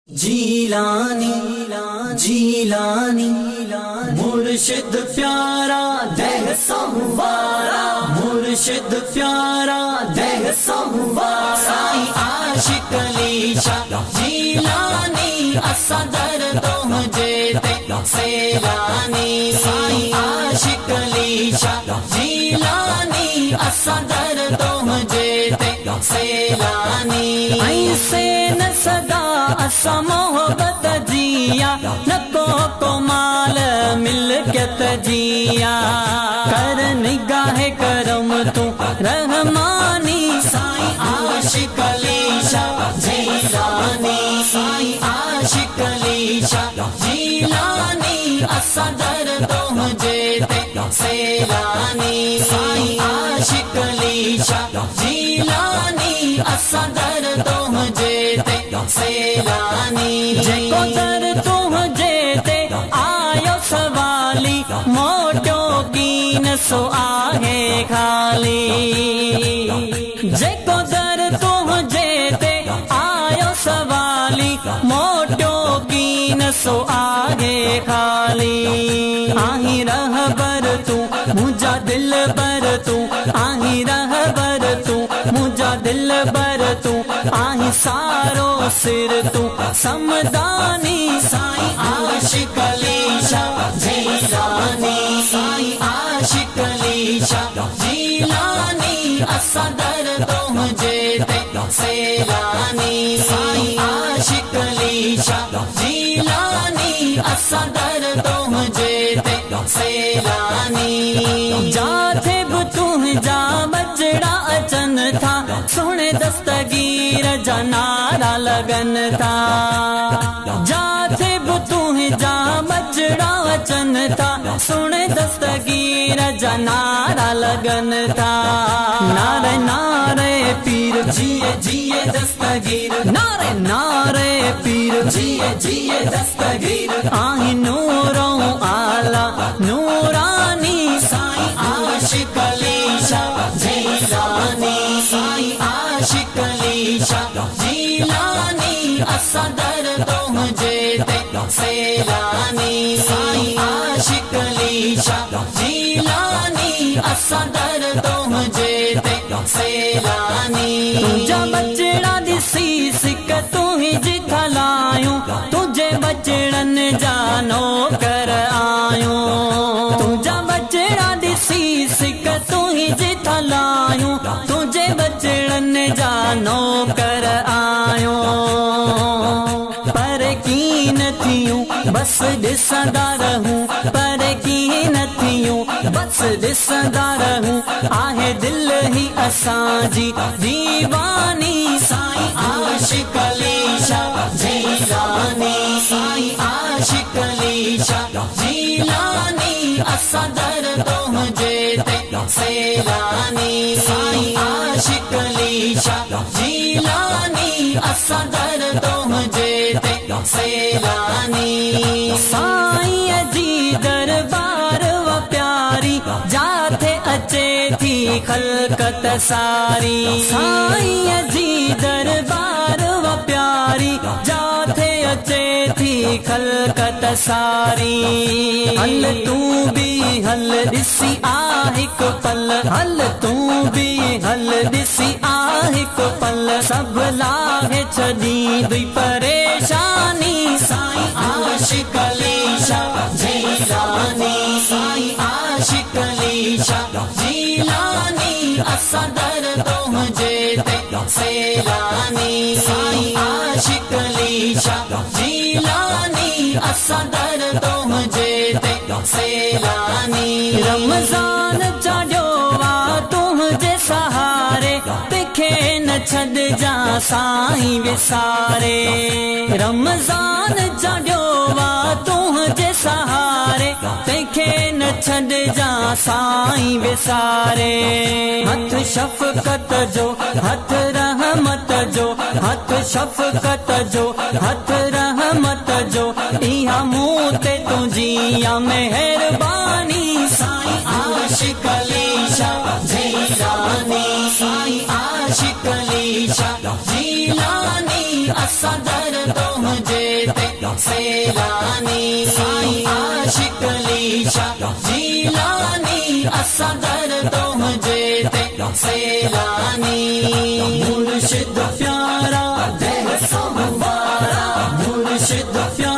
जीलानी जीलानी मुर्शिद प्यारा देह संवारा, मुर्शिद प्यारा देह संवारा। साईं आशिक अली शाह जीलानी असां दर तुंहिंजे ते सैलानी। साईं आशिक अली शाह जीलानी असां दर तुंहिंजे ते सैलानी। ऐसे न सदा असां मोहब्बत जिया, न को माल मिल्कियत जिया। कर निगाह करम तू रहमानी। साईं आशिक अली शाह जीलानी, साईं आशिक अली शाह जीलानी असां दर तुंहिंजे ते सैलानी। साईं आशिक अली शाह जीलानी असां दर तुंहिंजे ते सैलानी। जेको दर तुंहिंजे ते आयो सवाली, मोटियो कीन सो आहे खाली। जेको दर तुंहिंजे ते आयो सवाली, मोटियो कीन सो आहे खाली। आही रहबर तू मुंहिंजा दिल बर तू, आही रहबर तू मुंहिंजा दिल बर तू। आही सारो सिर तू समदानी। साईं आशिक अली शाह जीलानी, साईं आशिक अली शाह जीलानी असां दर तुंहिंजे ते सैलानी। साईं आशिक अली शाह जीलानी असां दर तुंहिंजे ते सैलानी। जाथे बि तुंहिंजा बजड़ा अचनि था, सुहिणे दस्तगीर जा नारा लगनि था। जाथे बि तुंहिंजा बजड़ा अचनि था, सुहिणे दस्तगीर जा नारा लगनि था। नारे नारे पीर जिए जिए दस्तगीर, नारे नारे पीर जिए जिए दस्तगीर। आही नूरों आला नूरानी। साईं आशिक अली शाह जीलानी, साईं आशिक अली शाह जीलानी असां दर तुंहिंजे ते सैलानी। साईं आशिक अली शाह जीलानी असां दर तुंहिंजे ते सैलानी। तुंहिंजा बचड़ा ॾिसी सिक तुंहिंजी थलायूं, तुंहिंजे बचड़नि जा नौकर आयूं। तुंहिंजा बचड़ा ॾिसी सिक तुंहिंजी थलायूं, तुंहिंजे बचड़नि जा नौकर आयूं। पर कीन थियूं बस ॾिसंदा रहूं, पर कीन थियूं बस ॾिसंदा रहूं। आहे दिल ही असांजी दीवानी। साईं आशिक अली शाह जीलानी, साईं आशिक अली शाह जीलानी असां दर तुंहिंजे ते सैलानी। साईं आशिक अली शाह जीलानी असां दर तुंहिंजे ते सैलानी। साईं जी दरबार व प्यारी, जाथे अचे थी खलकत सारी। साईं जी दरबार व प्यारी, जाथे अचे थी खलकत सारी। हल तूं बि हल ॾिसी आ हिकु पल, हल तूं बि हल ॾिसी आ हिकु पल। सभु लाहे छॾींदी परेशानी। साईं आशिक अली शाह जीलानी, साईं आशिक अली शाह जीलानी असां दर तुंहिंजे ते सैलानी। साईं आशिक अली शाह जीलानी असां दर तुंहिंजे ते सैलानी। रमज़ान चढ़ियो वा तुंहिंजे सहारे, तंहिंखे न छॾिजां साईं विसारे। रमज़ान चढ़ियो वा तुंहिंजे सहारे, तंहिंखे न छॾिजां साईं विसारे। हथ शफ़क़त जो हथ रहमत जो, हथ शफ़क़त जो हथ रहमत जो। इहा मूं ते तुंहिंजी या महिरबानी। साईं आशिक अली शाह जीलानी, साईं आशिक अली शाह जीलानी असां दर तुंहिंजे सैलानी साईं आशिक लीशा जीलानी असां दर तुंहिंजे ते सैलानी मुर्शिद प्यारा दिल सोमवारा मुर्शिद प्यारा